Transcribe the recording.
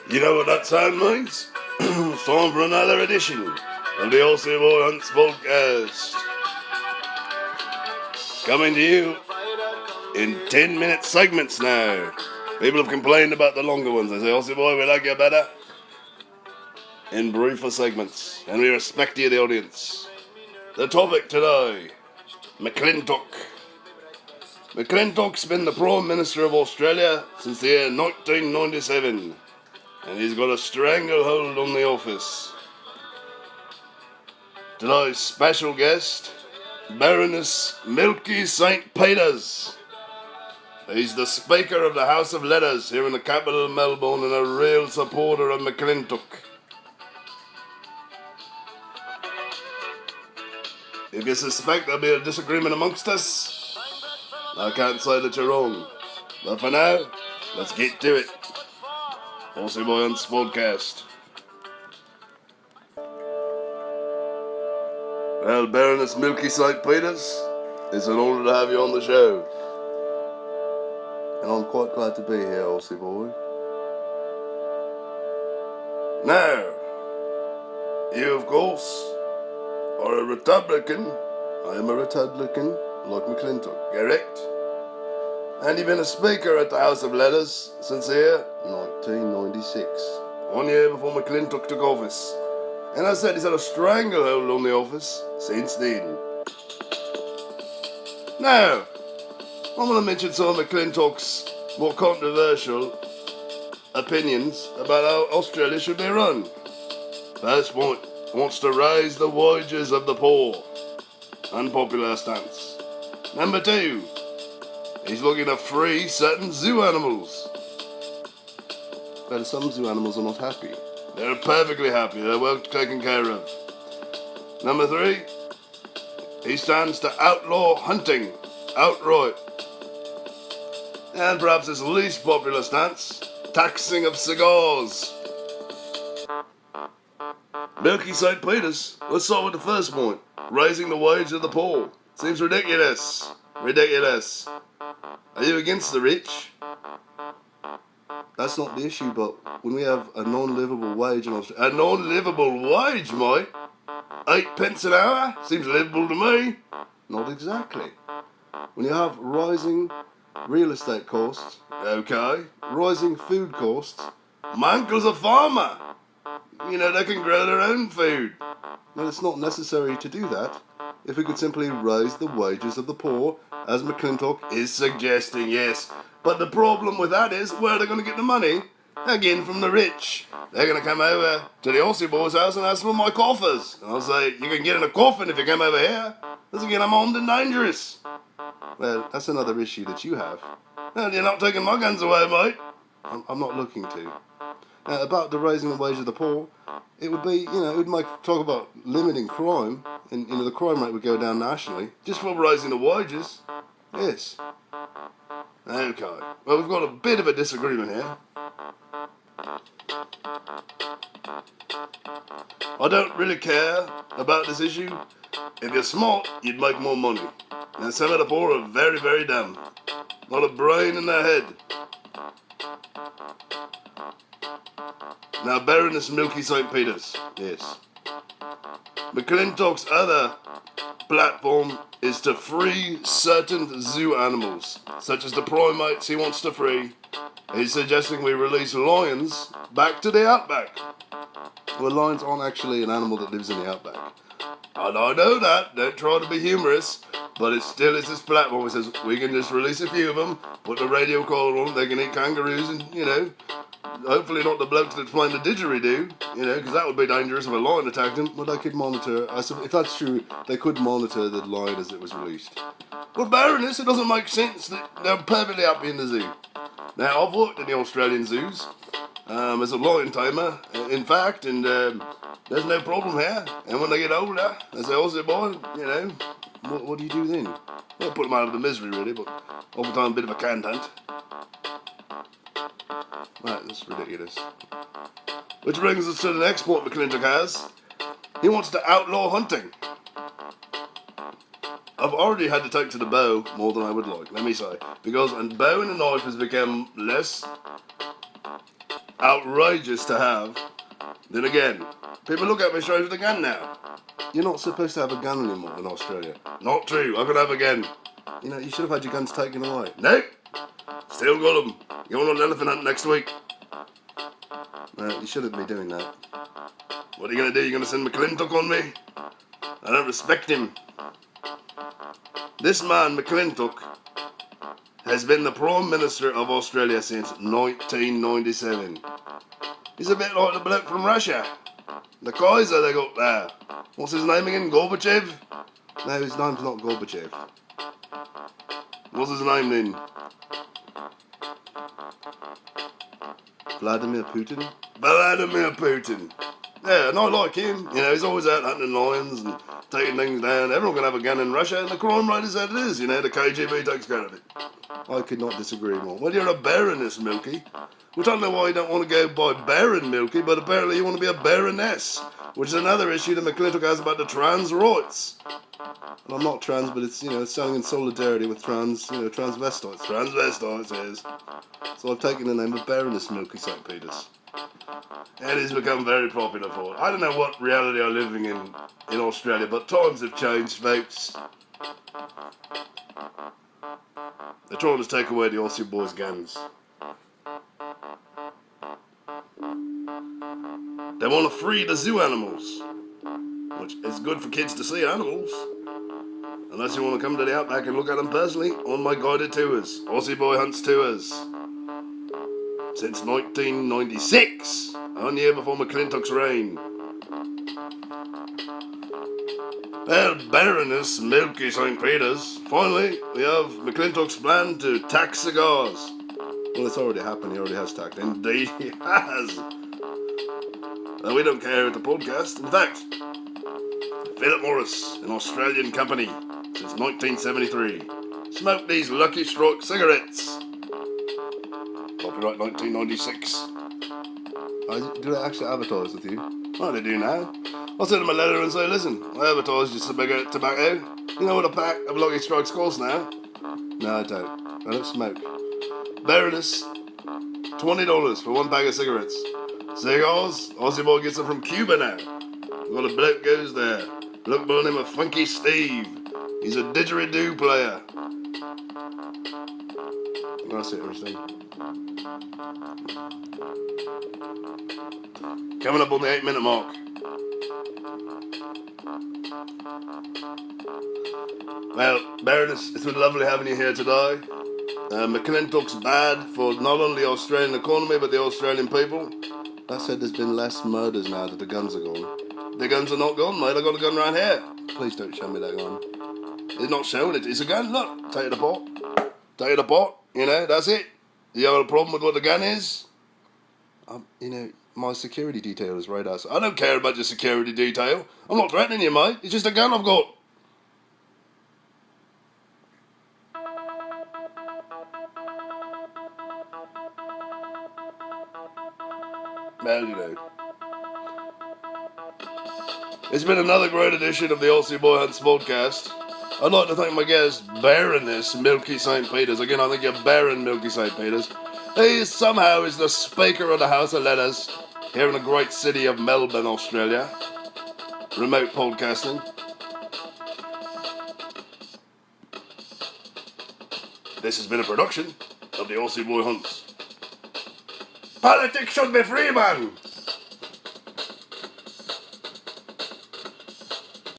You know what that sound means? It's time for another edition of the Aussie Boy Hunts podcast. Coming to you in 10-minute segments now. People have complained about the longer ones. They say, Aussie Boy, we like you better in briefer segments. And we respect you, the audience. The topic today, McClintock. McClintock's been the Prime Minister of Australia since the year 1997. And he's got a stranglehold on the office. Today's special guest, Baroness Milky St. Peters. He's the Speaker of the House of Letters here in the capital of Melbourne and a real supporter of McClintock. If you suspect there'll be a disagreement amongst us, I can't say that you're wrong. But for now, let's get to it. Aussie Boy Hunts podcast. Well, Baroness Milky St. Peters, it's an honour to have you on the show. And I'm quite glad to be here, Aussie Boy. Now, you of course are a Republican. I am a Republican, like McClintock, correct? And you've been a Speaker at the House of Letters since the year 1996. 1 year before McClintock took office. And I said he's had a stranglehold on the office since then. Now, I'm going to mention some of McClintock's more controversial opinions about how Australia should be run. First point, wants to raise the wages of the poor. Unpopular stance. Number 2, he's looking to free certain zoo animals. But some zoo animals are not happy. They're perfectly happy. They're well taken care of. Number 3, he stands to outlaw hunting outright. And perhaps his least popular stance, taxing of cigars. Milky St. Peters, let's start with the first point. Raising the wage of the poor. Seems ridiculous. Ridiculous. Are you against the rich? That's not the issue, but when we have a non-livable wage in Australia... A non-livable wage, mate? 8 pence an hour? Seems livable to me. Not exactly. When you have rising real estate costs, okay, rising food costs, my uncle's a farmer. You know, they can grow their own food. Well, it's not necessary to do that if we could simply raise the wages of the poor, as McClintock is suggesting, yes. But the problem with that is, where are they going to get the money? Again, from the rich. They're going to come over to the Aussie Boy's house and ask for my coffers. And I'll say, you can get in a coffin if you come over here. This again, I'm armed and dangerous. Well, that's another issue that you have. Well, you're not taking my guns away, mate. I'm not looking to. About the raising the wage of the poor, it would be, it would talk about limiting crime, and the crime rate would go down nationally, just for raising the wages. Yes. Okay. Well, we've got a bit of a disagreement here. I don't really care about this issue. If you're smart, you'd make more money. And some of the poor are very, very dumb. Not a brain in their head. Now, Baroness Milky St. Peters. Yes. McClintock's other platform is to free certain zoo animals, such as the primates he wants to free. He's suggesting we release lions back to the outback. Well, lions aren't actually an animal that lives in the outback. And I know that, don't try to be humorous, but it still is this platform. It says we can just release a few of them, put the radio collar on them, they can eat kangaroos and, hopefully not the blokes that playing the didgeridoo, because that would be dangerous if a lion attacked them. But they could monitor, if that's true, they could monitor the lion as it was released. But Baroness, it doesn't make sense that they're perfectly happy in the zoo. Now, I've worked in the Australian zoos as a lion tamer, in fact, and there's no problem here. And when they get older, they say, Aussie Boy, what do you do then? Well, put them out of the misery, really, but all the time a bit of a canned hunt. Right, that's ridiculous. Which brings us to the next point McClintock has. He wants to outlaw hunting. I've already had to take to the bow more than I would like, let me say. Because bowing a knife has become less outrageous to have. Then again, people look at me strange with a gun now. You're not supposed to have a gun anymore in Australia. Not true, I could have a gun. You know, you should have had your guns taken away. Nope, still got them. Going on an elephant hunt next week. No, you shouldn't be doing that. What are you going to do? You're going to send McClintock on me? I don't respect him. This man, McClintock, has been the Prime Minister of Australia since 1997. He's a bit like the bloke from Russia. The Kaiser they got there. What's his name again? Gorbachev? No, his name's not Gorbachev. What's his name then? Vladimir Putin? Vladimir Putin. Yeah, and I like him. You know, he's always out hunting lions and taking things down. Everyone can have a gun in Russia, and the crime rate is as it is. You know, the KGB takes care of it. I could not disagree more. Well, you're a baroness, Milky. Which I don't know why you don't want to go by Baron Milky, but apparently you want to be a baroness, which is another issue that McClintock has about the trans rights. And I'm not trans, but it's, you know, it's something in solidarity with transvestites. Transvestites is. So I've taken the name of Baroness Milky St. Peters. And it's become very popular for it. I don't know what reality I'm living in Australia, but times have changed, folks. They're trying to take away the Aussie boys' guns. They want to free the zoo animals, which is good for kids to see animals. Unless you want to come to the outback and look at them personally on my guided tours, Aussie Boy Hunts tours. Since 1996, 1 year before McClintock's reign. Well, Baroness Milky St. Peters, finally, we have McClintock's plan to tax cigars. Well, it's already happened, he already has taxed. Indeed he has. We don't care at the podcast. In fact, Philip Morris, an Australian company, since 1973, smoked these Lucky Strike cigarettes. Copyright 1996. Do they actually advertise with you? Well, they do now. I'll send them a letter and say, listen, I advertise your tobacco. You know what a pack of Lucky Strikes costs now? No, I don't. I don't smoke. Baroness, $20 for one pack of cigarettes. Cigars, Aussie Boy gets them from Cuba now. Well, a bloke goes there. Look below him, a Funky Steve. He's a didgeridoo player. That's interesting. Coming up on the 8-minute mark. Well, Baroness, it's been lovely having you here today. McClintock's bad for not only the Australian economy, but the Australian people. I said there's been less murders now that the guns are gone. The guns are not gone, mate. I got a gun right here. Please don't show me that gun. It's not showing it. It's a gun. Look, take it apart. Take it apart. You know, that's it. You have a problem with what the gun is? You know, my security detail is right outside. I don't care about your security detail. I'm not threatening you, mate. It's just a gun I've got. Well, you know. It's been another great edition of the Aussie Boy Hunts podcast. I'd like to thank my guest, Baroness Milky St. Peters. Again, I think you're Baron Milky St. Peters. He somehow is the Speaker of the House of Letters here in the great city of Melbourne, Australia. Remote podcasting. This has been a production of the Aussie Boy Hunts. Politics should be free, man!